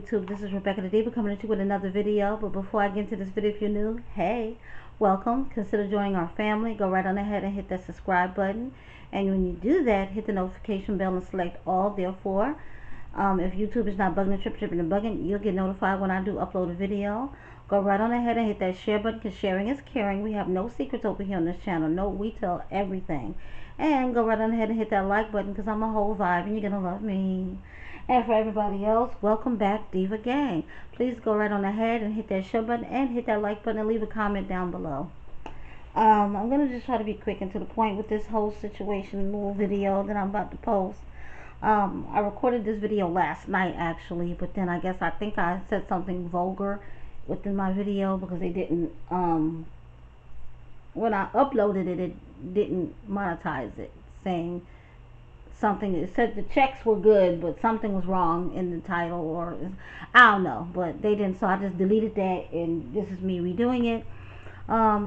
YouTube? This is Rebecca the Diva coming at you with another video. But before I get into this video, if you're new, hey, welcome. Consider joining our family. Go right on ahead and hit that subscribe button. And when you do that, hit the notification bell and select all. Therefore, if YouTube is not bugging, tripping, and bugging, you'll get notified when I do upload a video. Go right on ahead and hit that share button because sharing is caring. We have no secrets over here on this channel. No, we tell everything. And go right on ahead and hit that like button because I'm a whole vibe and you're going to love me. And for everybody else, welcome back, Diva Gang. Please go right on ahead and hit that share button and hit that like button and leave a comment down below. I'm going to just try to be quick and to the point with this whole situation, little video that I'm about to post. I recorded this video last night actually, but then I think I said something vulgar within my video because they didn't, when I uploaded it, it didn't monetize it, saying something. It said the checks were good, but something was wrong in the title, or I don't know, but they didn't, so I just deleted that, and this is me redoing it.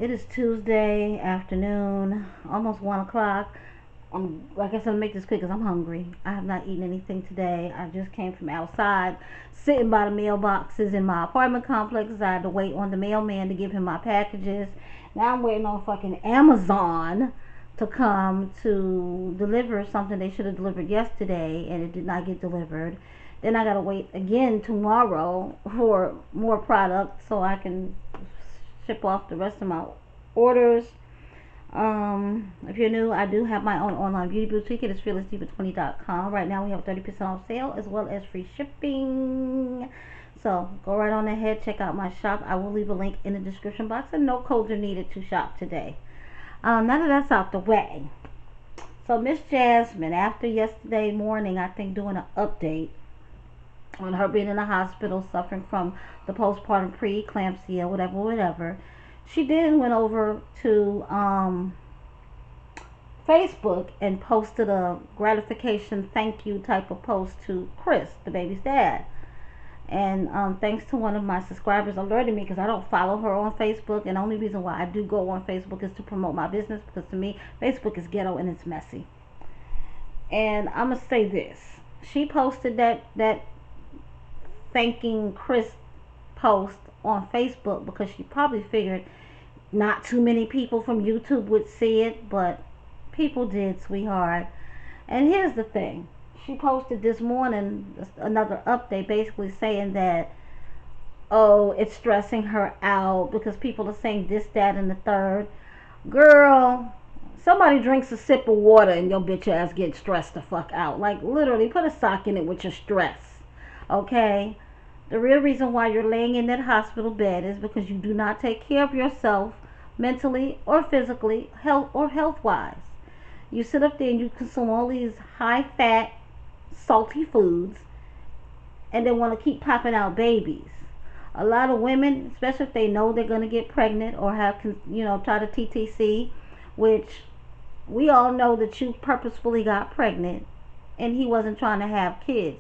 It is Tuesday afternoon, almost 1 o'clock. Like I said, I'll make this quick because I'm hungry. I have not eaten anything today. I just came from outside, sitting by the mailboxes in my apartment complex. I had to wait on the mailman to give him my packages. Now I'm waiting on fucking Amazon to come to deliver something they should have delivered yesterday, and it did not get delivered. Then I gotta wait again tomorrow for more product so I can ship off the rest of my orders. If you're new, I do have my own online beauty boutique. It is FEARLESSDIVA20.com. Right now we have a 30% off sale as well as free shipping. So go right on ahead, check out my shop. I will leave a link in the description box, and no codes are needed to shop today. Now that that's out the way, so Miss Jasmine, after yesterday morning, I think doing an update on her being in the hospital suffering from the postpartum preeclampsia, whatever, she then went over to Facebook and posted a gratification thank you type of post to Chris, the baby's dad. And thanks to one of my subscribers alerting me, because I don't follow her on Facebook, and the only reason why I do go on Facebook is to promote my business, because to me Facebook is ghetto and it's messy. And I'm gonna say this, she posted that thanking Chris post on Facebook because she probably figured not too many people from YouTube would see it, but people did, sweetheart. And here's the thing, she posted this morning another update basically saying that, oh, it's stressing her out because people are saying this, that, and the third. Girl, somebody drinks a sip of water and your bitch ass gets stressed the fuck out. Like, literally, put a sock in it with your stress, okay? The real reason why you're laying in that hospital bed is because you do not take care of yourself mentally or physically, health-wise. You sit up there and you consume all these high-fat, salty foods, and they want to keep popping out babies. A lot of women, especially if they know they're going to get pregnant or have, try to TTC, which we all know that you purposefully got pregnant and he wasn't trying to have kids.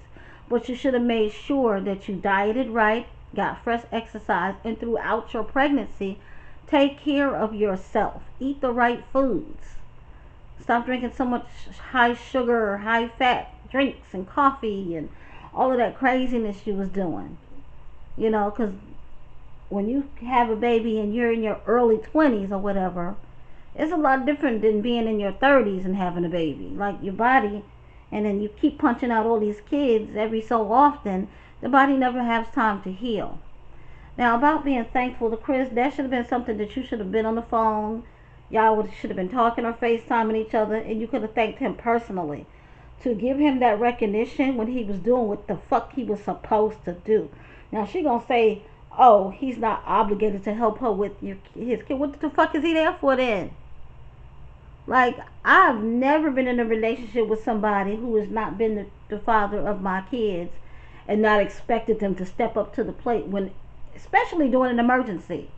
But you should have made sure that you dieted right, got fresh exercise, and throughout your pregnancy, take care of yourself. Eat the right foods. Stop drinking so much high sugar or high fat drinks and coffee and all of that craziness you was doing. Because when you have a baby and you're in your early 20s or whatever, it's a lot different than being in your 30s and having a baby. Like, your body, and then you keep punching out all these kids every so often, the body never has time to heal. Now, about being thankful to Chris, that should have been something that you should have been on the phone. Y'all should have been talking or FaceTiming each other, and you could have thanked him personally to give him that recognition when he was doing what the fuck he was supposed to do. Now, she gonna say, oh, he's not obligated to help her with his kid. What the fuck is he there for then? Like, I've never been in a relationship with somebody who has not been the father of my kids and not expected them to step up to the plate when, especially during an emergency.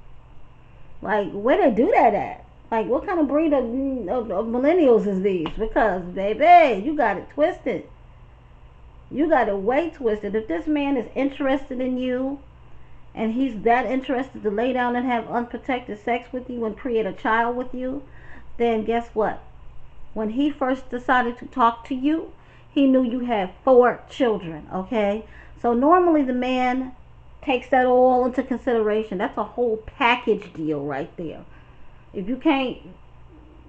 Like, where they do that at? Like, what kind of breed of millennials is these? Because, baby, you got it twisted. You got it way twisted. If this man is interested in you, and he's that interested to lay down and have unprotected sex with you and create a child with you, then guess what? When he first decided to talk to you, he knew you had 4 children, okay? So normally the man takes that all into consideration. That's a whole package deal right there. If you can't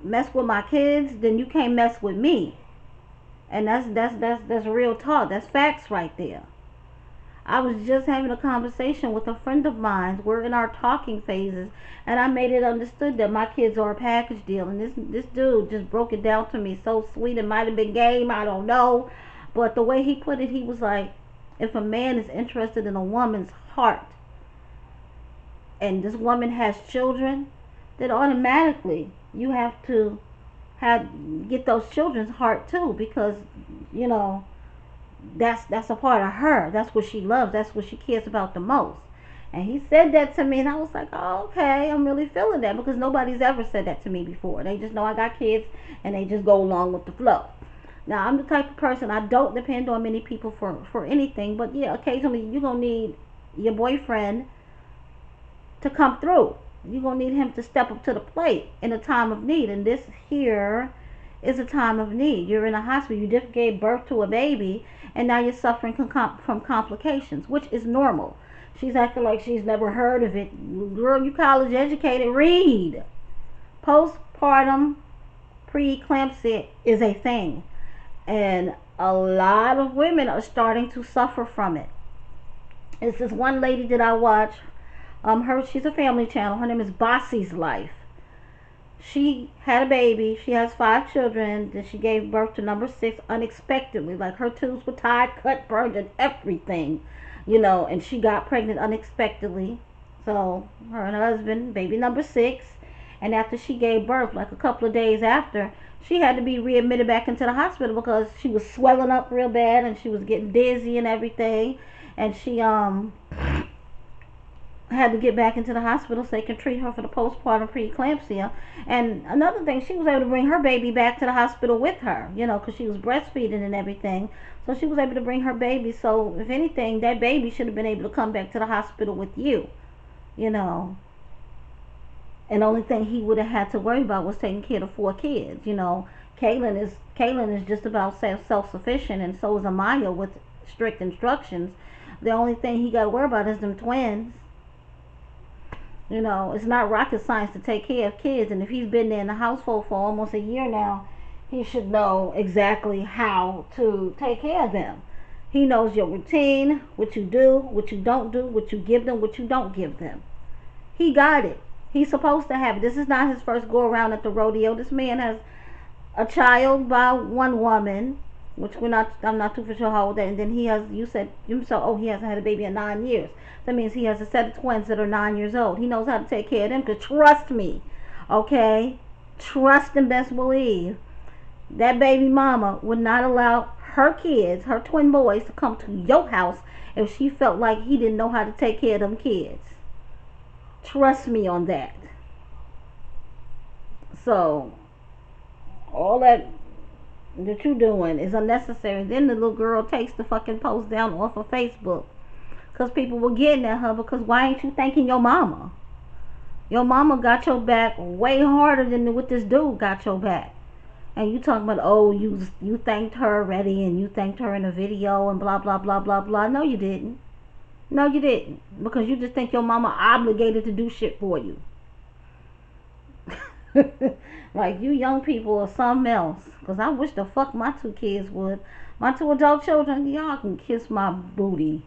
mess with my kids, then you can't mess with me. And that's real talk. That's facts right there. I was just having a conversation with a friend of mine. We're in our talking phases, and I made it understood that my kids are a package deal. And this dude just broke it down to me so sweet. It might have been game, I don't know, but the way he put it, he was like, if a man is interested in a woman's heart, and this woman has children, then automatically you have to get those children's heart too, because you know that's a part of her. That's what she loves. That's what she cares about the most. And he said that to me, and I was like, oh, okay, I'm really feeling that, because nobody's ever said that to me before. They just know I got kids, and they just go along with the flow. Now, I'm the type of person, I don't depend on many people for anything, but yeah, occasionally you're going to need your boyfriend to come through. You're going to need him to step up to the plate in a time of need, and this here is a time of need. You're in a hospital, you just gave birth to a baby, and now you're suffering from complications, which is normal. She's acting like she's never heard of it. Girl, you college educated, read. Postpartum preeclampsia is a thing, and a lot of women are starting to suffer from it. It's this one lady that I watch. She's a family channel. Her name is Bossy's Life. She had a baby. She has 5 children. Then she gave birth to number 6 unexpectedly. Like, her tubes were tied, cut, burned, and everything, and she got pregnant unexpectedly. So her and her husband, baby number 6, and after she gave birth, like a couple of days after, she had to be readmitted back into the hospital because she was swelling up real bad, and she was getting dizzy and everything, and she had to get back into the hospital so they could treat her for the postpartum preeclampsia. And another thing, she was able to bring her baby back to the hospital with her, because she was breastfeeding and everything. So she was able to bring her baby. So if anything, that baby should have been able to come back to the hospital with you, And the only thing he would have had to worry about was taking care of 4 kids. Kaylin is just about self-sufficient, and so is Amaya with strict instructions. The only thing he got to worry about is them twins. It's not rocket science to take care of kids, and if he's been there in the household for almost a year now, he should know exactly how to take care of them. He knows your routine, what you do, what you don't do, what you give them, what you don't give them. He got it. He's supposed to have it. This is not his first go around at the rodeo. This man has a child by one woman, which I'm not too sure how old that, and then he has, he hasn't had a baby in 9 years. That means he has a set of twins that are 9 years old. He knows how to take care of them, because trust me, okay? Trust and best believe, that baby mama would not allow her kids, her twin boys, to come to your house if she felt like he didn't know how to take care of them kids. Trust me on that. So, all that you're doing is unnecessary. Then the little girl takes the fucking post down off of Facebook, because people were getting at her, because why ain't you thanking your mama? Your mama got your back way harder than what this dude got your back. And you talking about, oh, you thanked her already, and you thanked her in a video, and blah, blah, blah, blah, blah. No, you didn't. No, you didn't. Because you just think your mama obligated to do shit for you. Like, you young people are something else. Because I wish the fuck my 2 kids would. My 2 adult children, y'all can kiss my booty.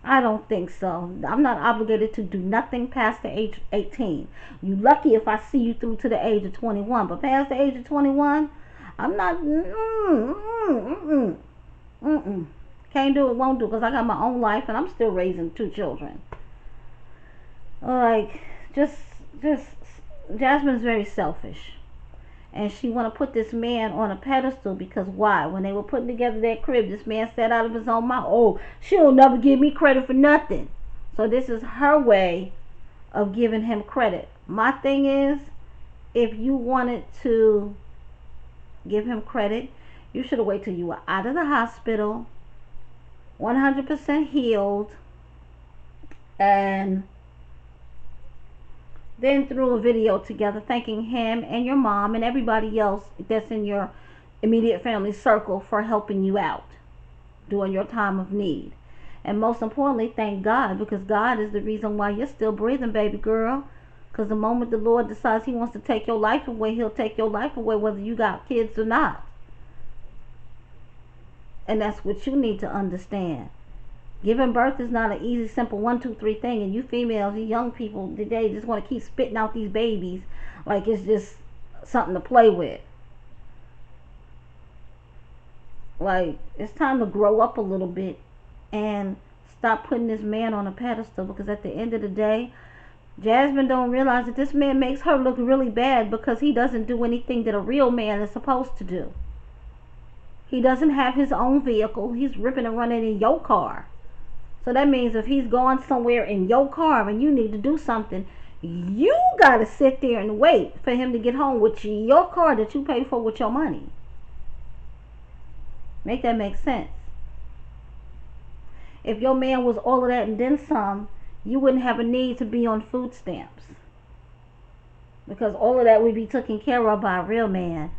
I don't think so. I'm not obligated to do nothing past the age of 18. You lucky if I see you through to the age of 21. But past the age of 21, I'm not. Can't do it, won't do it, because I got my own life, and I'm still raising 2 children. Like, just Jasmine's very selfish. And she want to put this man on a pedestal, because why? When they were putting together that crib, this man said out of his own mouth, oh, she'll never give me credit for nothing. So this is her way of giving him credit. My thing is, if you wanted to give him credit, you should have waited till you were out of the hospital, 100% healed, and then threw a video together thanking him and your mom and everybody else that's in your immediate family circle for helping you out during your time of need. And most importantly, thank God, because God is the reason why you're still breathing, baby girl. Because the moment the Lord decides he wants to take your life away, he'll take your life away whether you got kids or not. And that's what you need to understand. Giving birth is not an easy, simple 1, 2, 3 thing. And you females, you young people today just want to keep spitting out these babies like it's just something to play with. Like, it's time to grow up a little bit and stop putting this man on a pedestal, because at the end of the day, Jasmine don't realize that this man makes her look really bad because he doesn't do anything that a real man is supposed to do. He doesn't have his own vehicle. He's ripping and running in your car. So that means if he's going somewhere in your car and you need to do something, you got to sit there and wait for him to get home with your car that you pay for with your money. Make that make sense? If your man was all of that and then some, you wouldn't have a need to be on food stamps, because all of that would be taken care of by a real man.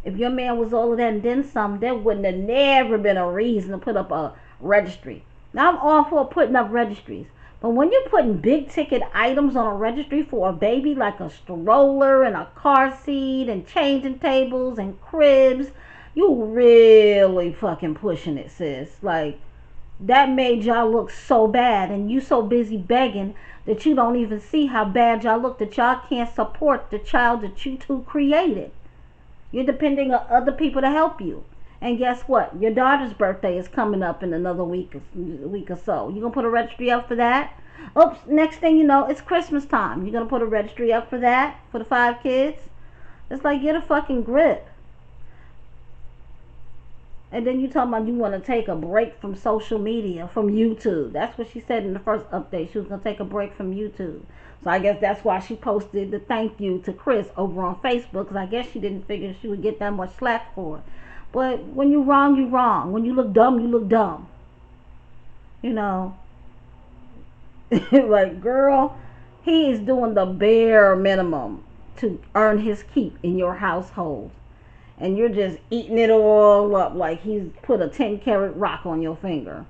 If your man was all of that and then some, there wouldn't have never been a reason to put up a registry. Now, I'm all for putting up registries, but when you're putting big ticket items on a registry for a baby, like a stroller and a car seat and changing tables and cribs, you really fucking pushing it, sis. Like, that made y'all look so bad, and you so busy begging that you don't even see how bad y'all look, that y'all can't support the child that you two created. You're depending on other people to help you. And guess what? Your daughter's birthday is coming up in another week or so. You gonna put a registry up for that? Oops, next thing you know, it's Christmas time. You're gonna put a registry up for that, for the 5 kids? It's like, get a fucking grip. And then you talking about you want to take a break from social media, from YouTube. That's what she said in the first update. She was going to take a break from YouTube. So I guess that's why she posted the thank you to Chris over on Facebook, because I guess she didn't figure she would get that much slack for it. But when you're wrong, you're wrong. When you look dumb, you look dumb. You know. Like, girl, he is doing the bare minimum to earn his keep in your household. And you're just eating it all up like he's put a 10-carat rock on your finger.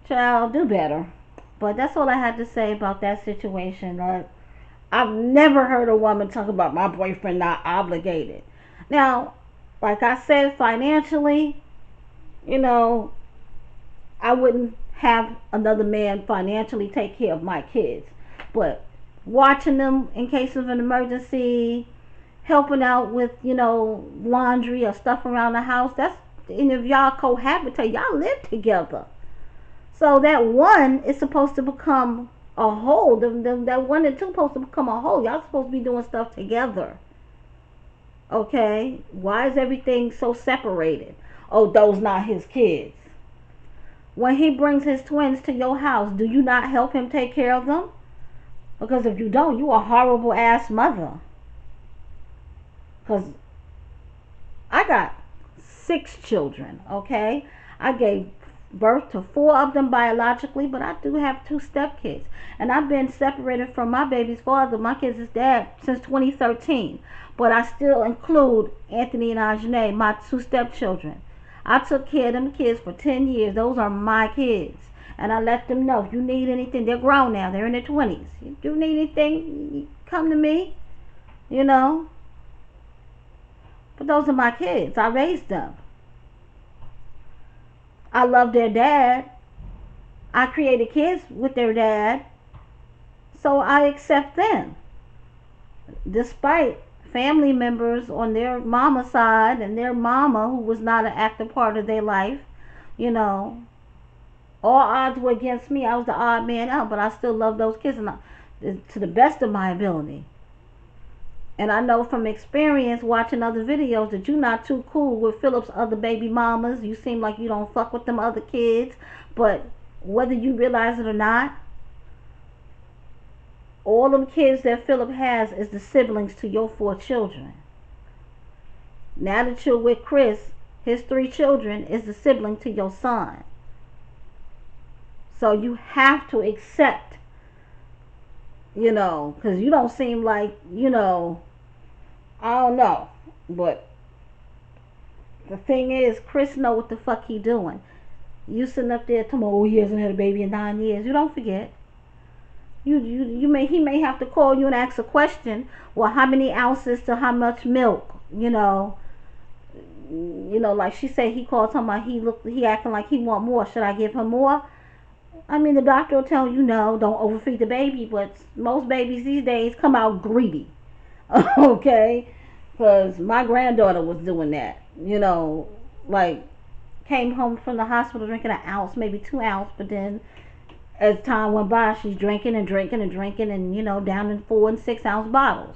Child, do better. But that's all I had to say about that situation. I've never heard a woman talk about my boyfriend not obligated. Now, like I said, financially, you know, I wouldn't have another man financially take care of my kids. But watching them in case of an emergency, helping out with, you know, laundry or stuff around the house, that's, and if y'all cohabitate, y'all live together. So that one is supposed to become a whole. That 1 and 2 supposed to become a whole. Y'all supposed to be doing stuff together. Okay? Why is everything so separated? Oh, those not his kids. When he brings his twins to your house, do you not help him take care of them? Because if you don't, you a horrible ass mother. Because I got 6 children, okay? I gave birth to 4 of them biologically, but I do have 2 stepkids. And I've been separated from my baby's father, my kids' dad, since 2013. But I still include Anthony and Ajane, my 2 stepchildren. I took care of them kids for 10 years. Those are my kids. And I let them know, if you need anything, they're grown now. They're in their 20s. If you need anything, come to me, you know. But those are my kids. I raised them. I love their dad. I created kids with their dad. So I accept them. Despite family members on their mama side and their mama who was not an active part of their life, you know, all odds were against me. I was the odd man out, but I still love those kids to the best of my ability. And I know from experience watching other videos that you're not too cool with Philip's other baby mamas. You seem like you don't fuck with them other kids. But whether you realize it or not, all them kids that Philip has is the siblings to your 4 children. Now that you're with Chris, his 3 children is the sibling to your son. So you have to accept, you know, because you don't seem like, you know, I don't know, but the thing is, Chris know what the fuck he doing. You sitting up there talking about, oh, he hasn't had a baby in 9 years. You don't forget. He may have to call you and ask a question. Well, how many ounces to how much milk? Like she said, he called talking about he acting like he want more. Should I give him more? I mean, the doctor will tell you no, don't overfeed the baby. But most babies these days come out greedy. Okay, because my granddaughter was doing that. Like came home from the hospital drinking an ounce, maybe 2 ounces, but then as time went by, she's drinking and drinking and drinking, and down in 4 and 6 ounce bottles.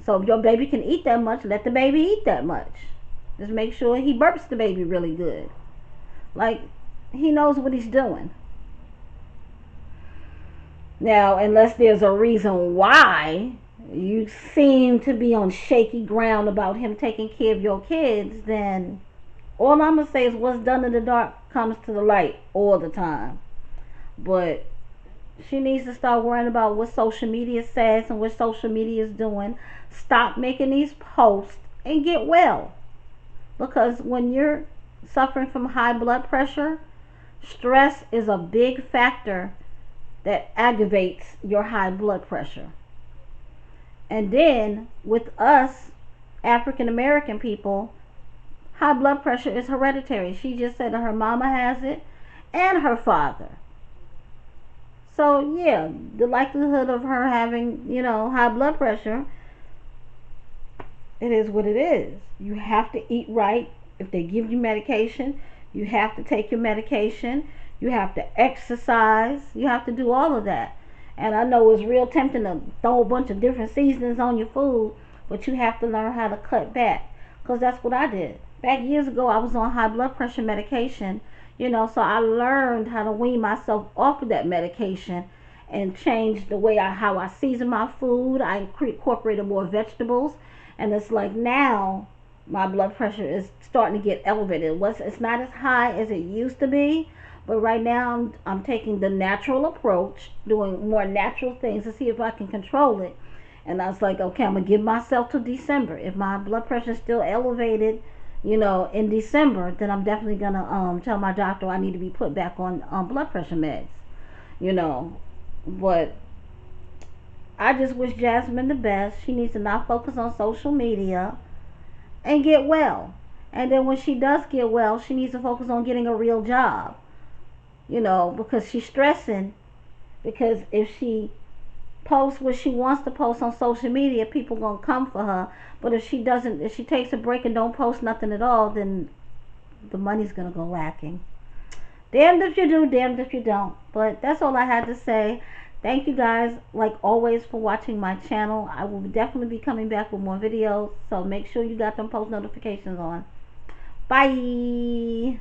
So if your baby can eat that much, let the baby eat that much. Just make sure he burps the baby really good. Like, he knows what he's doing. Now, unless there's a reason why you seem to be on shaky ground about him taking care of your kids, then all I'm going to say is what's done in the dark comes to the light all the time. But she needs to start worrying about what social media says and what social media is doing. Stop making these posts and get well. Because when you're suffering from high blood pressure, stress is a big factor that aggravates your high blood pressure. And then with us African American people, high blood pressure is hereditary. She just said that her mama has it and her father. So yeah, the likelihood of her having, high blood pressure, it is what it is. You have to eat right. If they give you medication, you have to take your medication. You have to exercise. You have to do all of that. And I know it's real tempting to throw a bunch of different seasonings on your food, but you have to learn how to cut back. Because that's what I did. Back years ago, I was on high blood pressure medication, so I learned how to wean myself off of that medication and change the way how I season my food. I incorporated more vegetables. And it's like now my blood pressure is starting to get elevated. It's not as high as it used to be, but right now I'm taking the natural approach, doing more natural things to see if I can control it. And I was like, okay, I'm gonna give myself to December. If my blood pressure is still elevated, in December, then I'm definitely gonna tell my doctor I need to be put back on blood pressure meds. But I just wish Jasmine the best. She needs to not focus on social media and get well. And then when she does get well, she needs to focus on getting a real job. Because she's stressing. Because if she posts what she wants to post on social media, people gonna come for her. But if she takes a break and don't post nothing at all, then the money's gonna go lacking. Damned if you do, damned if you don't. But that's all I had to say. Thank you guys, like always, for watching my channel. I will definitely be coming back with more videos, so make sure you got them post notifications on. Bye.